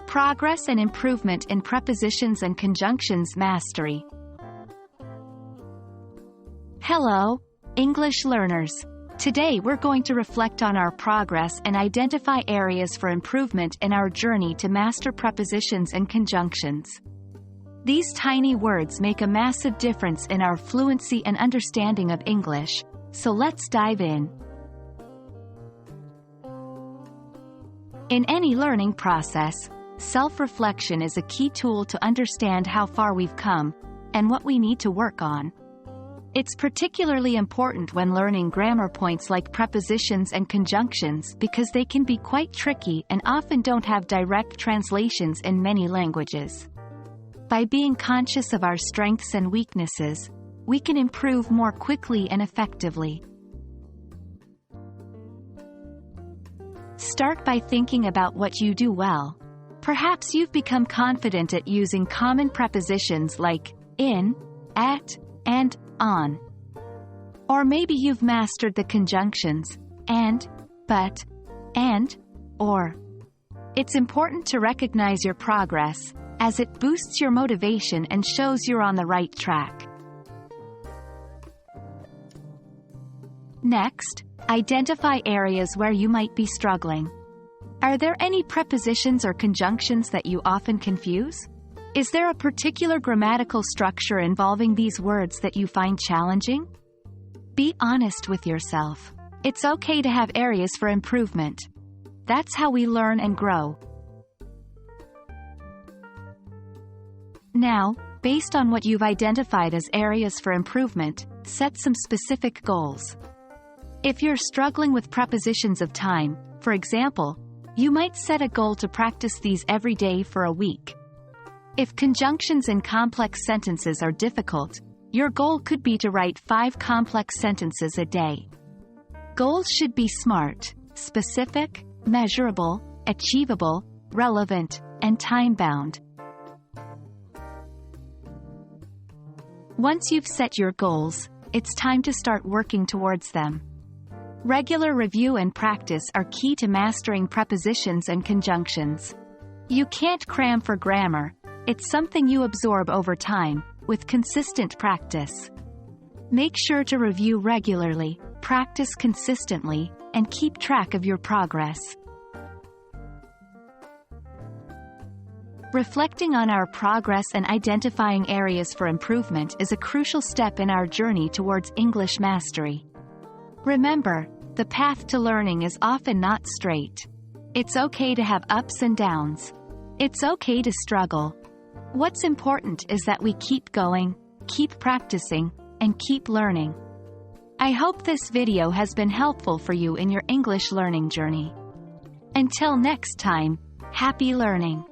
Progress and improvement in prepositions and conjunctions mastery. Hello, English learners. Today we're going to reflect on our progress and identify areas for improvement in our journey to master prepositions and conjunctions. These tiny words make a massive difference in our fluency and understanding of English, so let's dive in. In any learning process, self-reflection is a key tool to understand how far we've come and what we need to work on. It's particularly important when learning grammar points like prepositions and conjunctions because they can be quite tricky and often don't have direct translations in many languages. By being conscious of our strengths and weaknesses, we can improve more quickly and effectively. Start by thinking about what you do well. Perhaps you've become confident at using common prepositions like in, at, and on. Or maybe you've mastered the conjunctions and, but, and, or. It's important to recognize your progress, as it boosts your motivation and shows you're on the right track. Next, identify areas where you might be struggling. Are there any prepositions or conjunctions that you often confuse? Is there a particular grammatical structure involving these words that you find challenging? Be honest with yourself. It's okay to have areas for improvement. That's how we learn and grow. Now, based on what you've identified as areas for improvement, set some specific goals. If you're struggling with prepositions of time, for example, you might set a goal to practice these every day for a week. If conjunctions in complex sentences are difficult, your goal could be to write 5 complex sentences a day. Goals should be SMART, specific, measurable, achievable, relevant, and time-bound. Once you've set your goals, it's time to start working towards them. Regular review and practice are key to mastering prepositions and conjunctions. You can't cram for grammar. It's something you absorb over time, with consistent practice. Make sure to review regularly, practice consistently, and keep track of your progress. Reflecting on our progress and identifying areas for improvement is a crucial step in our journey towards English mastery. Remember, the path to learning is often not straight. It's okay to have ups and downs. It's okay to struggle. What's important is that we keep going, keep practicing, and keep learning. I hope this video has been helpful for you in your English learning journey. Until next time, happy learning!